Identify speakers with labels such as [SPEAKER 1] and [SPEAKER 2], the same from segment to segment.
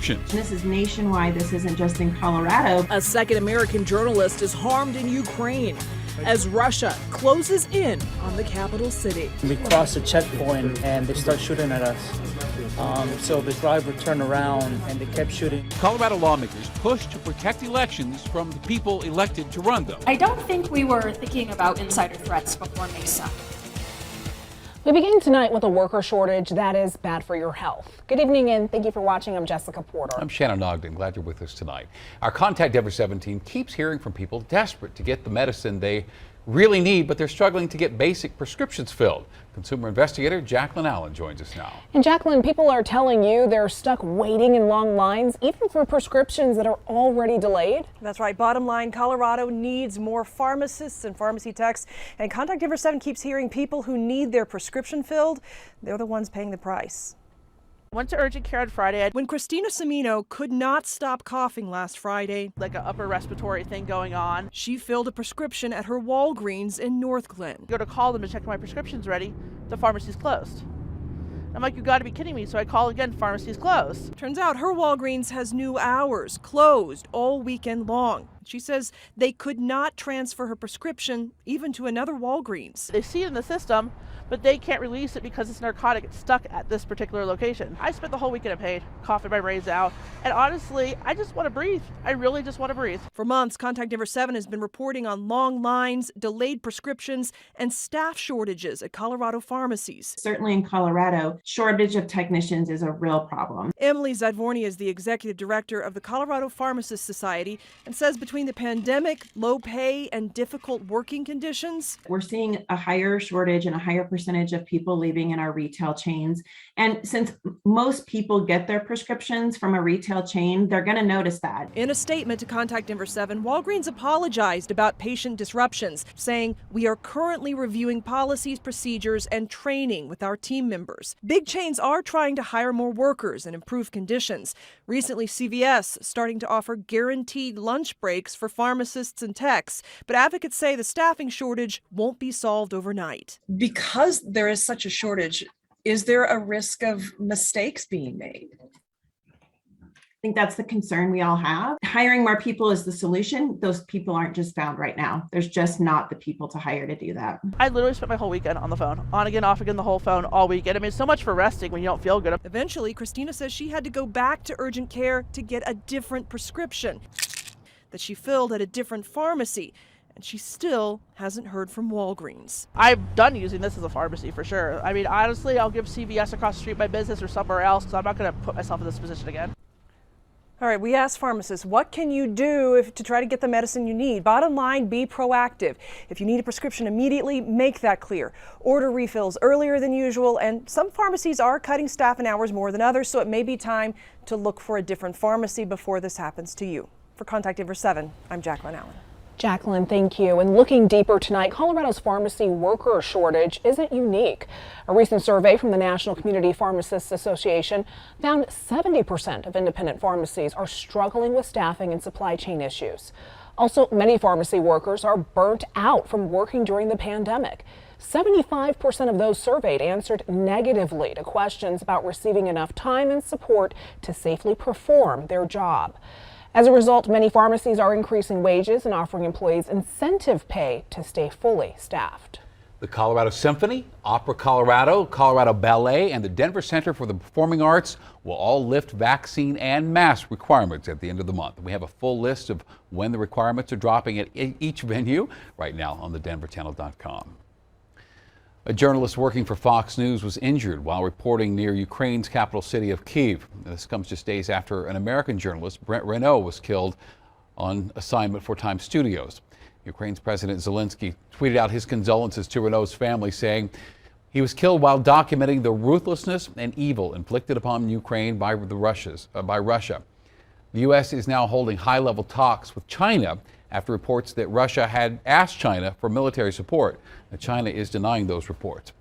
[SPEAKER 1] prescriptions.
[SPEAKER 2] This is nationwide. This isn't just in Colorado.
[SPEAKER 3] A second American journalist is harmed in Ukraine as Russia closes in on the capital city.
[SPEAKER 4] We crossed a checkpoint and they start shooting at us. So the driver turned around and they kept shooting.
[SPEAKER 1] Colorado lawmakers push to protect elections from the people elected to run them.
[SPEAKER 5] I don't think we were thinking about insider threats before May 2nd.
[SPEAKER 6] We begin tonight with a worker shortage that is bad for your health. Good evening and thank you for watching. I'm Jessica Porter.
[SPEAKER 7] I'm Shannon Ogden. Glad you're with us tonight. Our Contact Denver 7 team keeps hearing from people desperate to get the medicine they really need, but they're struggling to get basic prescriptions filled. Consumer investigator Jacqueline Allen joins us now.
[SPEAKER 6] And Jacqueline, people are telling you they're stuck waiting in long lines, even for prescriptions that are already delayed.
[SPEAKER 8] That's right. Bottom line, Colorado needs more pharmacists and pharmacy techs. And Contact Denver 7 keeps hearing people who need their prescription filled. They're the ones paying the price.
[SPEAKER 9] Went to urgent care on Friday.
[SPEAKER 8] When Christina Semino could not stop coughing last Friday,
[SPEAKER 9] Like an upper respiratory thing going on.
[SPEAKER 8] she filled a prescription at her Walgreens in North Glen.
[SPEAKER 9] Go to call them to check my prescription's ready. The pharmacy's closed. I'm like, you gotta be kidding me. So I call again, pharmacy's closed.
[SPEAKER 8] Turns out her Walgreens has new hours, closed all weekend long. She says they could not transfer her prescription even to another Walgreens.
[SPEAKER 9] They see it in the system, but they can't release it because it's narcotic. It's stuck at this particular location. I spent the whole weekend in pain, coughing my brains out. And honestly, I just want to breathe. I really just want to breathe.
[SPEAKER 8] For months, Contact Denver 7 has been reporting on long lines, delayed prescriptions, and staff shortages at Colorado pharmacies.
[SPEAKER 2] Certainly in Colorado, shortage of technicians is a real problem.
[SPEAKER 8] Emily Zadvorny is the executive director of the Colorado Pharmacists Society and says between the pandemic, low pay, and difficult working conditions,
[SPEAKER 2] We're seeing a higher shortage and a higher percentage of people leaving in our retail chains. And since most people get their prescriptions from a retail chain, they're going to notice that.
[SPEAKER 8] in a statement to Contact Denver 7, Walgreens apologized about patient disruptions, saying, "We are currently reviewing policies, procedures, and training with our team members." Big chains are trying to hire more workers and improve conditions. Recently, CVS starting to offer guaranteed lunch breaks for pharmacists and techs, but advocates say the staffing shortage won't be solved overnight.
[SPEAKER 10] Because there is such a shortage, is there a risk of mistakes being made?
[SPEAKER 2] I think that's the concern we all have. Hiring more people is the solution. Those people aren't just found right now. There's just not the people to hire to do that.
[SPEAKER 9] I literally spent my whole weekend on the phone, on again, off again, the whole phone all weekend. I mean, it's so much for resting when you don't feel good.
[SPEAKER 8] Eventually, Christina says she had to go back to urgent care to get a different prescription that she filled at a different pharmacy. And she still hasn't heard from Walgreens.
[SPEAKER 9] I'm done using this as a pharmacy for sure. I mean, honestly, I'll give CVS across the street my business or somewhere else because I'm not going to put myself in this position again.
[SPEAKER 8] All right, we asked pharmacists, what can you do to try to get the medicine you need? Bottom line, be proactive. If you need a prescription immediately, make that clear. Order refills earlier than usual, and some pharmacies are cutting staff and hours more than others, so it may be time to look for a different pharmacy before this happens to you. For Contact Denver 7, I'm Jacqueline Allen.
[SPEAKER 6] Jacqueline, thank you. And looking deeper tonight, Colorado's pharmacy worker shortage isn't unique. A recent survey from the National Community Pharmacists Association found 70% of independent pharmacies are struggling with staffing and supply chain issues. Also, many pharmacy workers are burnt out from working during the pandemic. 75% of those surveyed answered negatively to questions about receiving enough time and support to safely perform their job. As a result, many pharmacies are increasing wages and offering employees incentive pay to stay fully staffed.
[SPEAKER 7] The Colorado Symphony, Opera Colorado, Colorado Ballet, and the Denver Center for the Performing Arts will all lift vaccine and mask requirements at the end of the month. We have a full list of when the requirements are dropping at each venue right now on thedenverchannel.com. A journalist working for Fox News was injured while reporting near Ukraine's capital city of Kyiv. This comes just days after an American journalist, Brent Renaud, was killed on assignment for Time Studios. Ukraine's President Zelensky tweeted out his condolences to Renaud's family, saying he was killed while documenting the ruthlessness and evil inflicted upon Ukraine by Russia. The U.S. is now holding high-level talks with China after reports that Russia had asked China for military support. Now, China is denying those reports.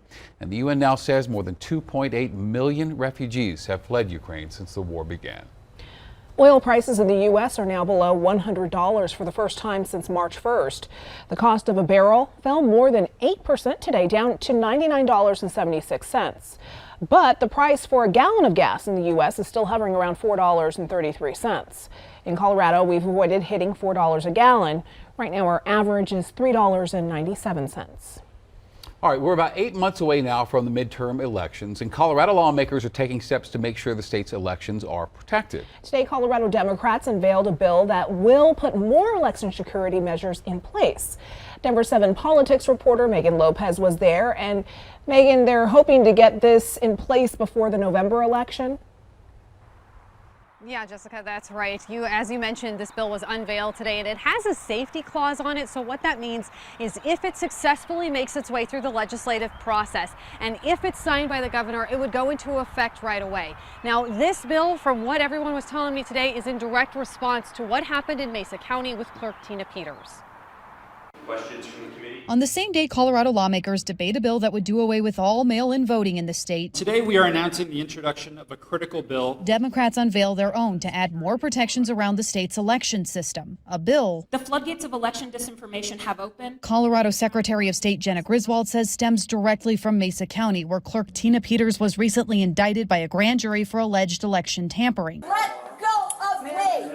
[SPEAKER 7] And the UN now says more than 2.8 million refugees have fled Ukraine since the war began.
[SPEAKER 6] Oil prices in the U.S. are now below $100 for the first time since March 1st. The cost of a barrel fell more than 8% today, down to $99.76. But the price for a gallon of gas in the U.S. is still hovering around $4.33. In Colorado, we've avoided hitting $4 a gallon. Right now, our average is $3.97.
[SPEAKER 7] All right, we're about 8 months away now from the midterm elections, and Colorado lawmakers are taking steps to make sure the state's elections are protected.
[SPEAKER 6] Today, Colorado Democrats unveiled a bill that will put more election security measures in place. Denver 7 politics reporter Megan Lopez was there. And Megan, they're hoping to get this in place before the November election.
[SPEAKER 11] Yeah, Jessica, that's right. As you mentioned, this bill was unveiled today, and it has a safety clause on it. So what that means is if it successfully makes its way through the legislative process, and if it's signed by the governor, it would go into effect right away. Now, this bill, from what everyone was telling me today, is in direct response to what happened in Mesa County with Clerk Tina Peters.
[SPEAKER 12] Questions from the committee? On the same day, Colorado lawmakers debate a bill that would do away with all mail-in voting in the state.
[SPEAKER 13] Today, we are announcing the introduction of a critical bill.
[SPEAKER 12] Democrats unveil their own to add more protections around the state's election system. A bill
[SPEAKER 5] The floodgates of election disinformation have opened.
[SPEAKER 12] Colorado Secretary of State Jenna Griswold says stems directly from Mesa County, where Clerk Tina Peters was recently indicted by a grand jury for alleged election tampering.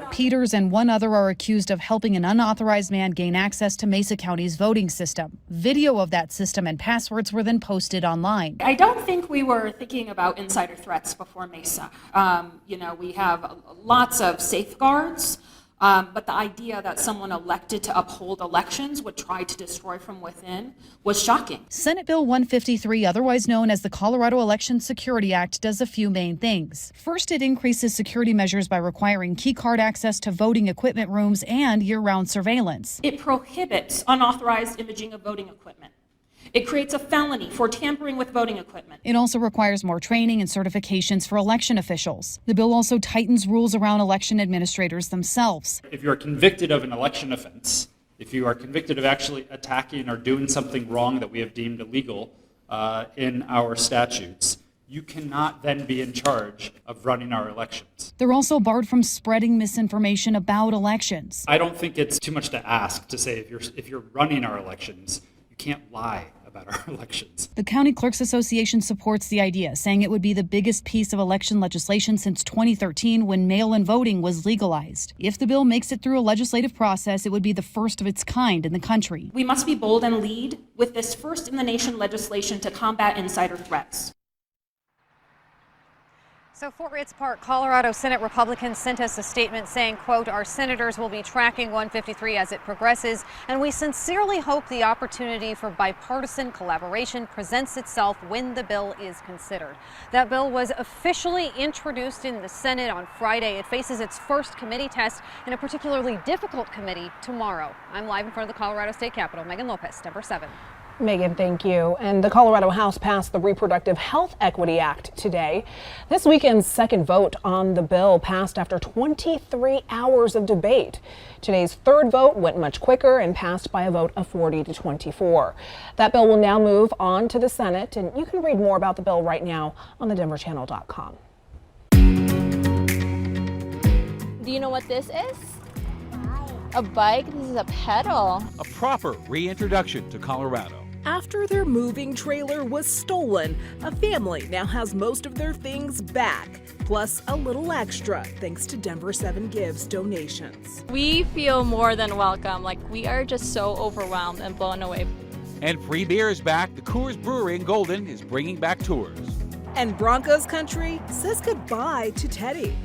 [SPEAKER 12] Peters and one other are accused of helping an unauthorized man gain access to Mesa County's voting system. Video of that system and passwords were then posted online.
[SPEAKER 5] I don't think we were thinking about insider threats before Mesa. We have lots of safeguards, but the idea that someone elected to uphold elections would try to destroy from within was shocking.
[SPEAKER 12] Senate Bill 153, otherwise known as the Colorado Election Security Act, does a few main things. First, it increases security measures by requiring key card access to voting equipment rooms and year-round surveillance.
[SPEAKER 5] It prohibits unauthorized imaging of voting equipment. It creates a felony for tampering with voting equipment.
[SPEAKER 12] It also requires more training and certifications for election officials. The bill also tightens rules around election administrators themselves.
[SPEAKER 13] If you are convicted of an election offense, if you are convicted of actually attacking or doing something wrong that we have deemed illegal in our statutes, you cannot then be in charge of running our elections.
[SPEAKER 12] They're also barred from spreading misinformation about elections.
[SPEAKER 13] I don't think it's too much to ask to say if you're running our elections, you can't lie about our elections.
[SPEAKER 12] The County Clerks Association supports the idea, saying it would be the biggest piece of election legislation since 2013 when mail-in voting was legalized. If the bill makes it through a legislative process, it would be the first of its kind in the country.
[SPEAKER 5] We must be bold and lead with this first in the nation legislation to combat insider threats.
[SPEAKER 11] So for its part, Colorado Senate Republicans sent us a statement saying, quote, our senators will be tracking 153 as it progresses, and we sincerely hope the opportunity for bipartisan collaboration presents itself when the bill is considered. That bill was officially introduced in the Senate on Friday. It faces its first committee test in a particularly difficult committee tomorrow. I'm live in front of the Colorado State Capitol. Megan Lopez, Denver 7.
[SPEAKER 6] Megan, thank you. And the Colorado House passed the Reproductive Health Equity Act today. This weekend's second vote on the bill passed after 23 hours of debate. Today's third vote went much quicker and passed by a vote of 40-24. That bill will now move on to the Senate, and you can read more about the bill right now on thedenverchannel.com.
[SPEAKER 14] Do you know what this is? A bike? This is a pedal.
[SPEAKER 1] A proper reintroduction to Colorado.
[SPEAKER 3] After their moving trailer was stolen, a family now has most of their things back, plus a little extra thanks to Denver 7 Gives donations.
[SPEAKER 14] We feel more than welcome. We are just so overwhelmed and blown away.
[SPEAKER 1] And free beer is back. The Coors Brewery in Golden is bringing back tours.
[SPEAKER 3] And Broncos country says goodbye to Teddy.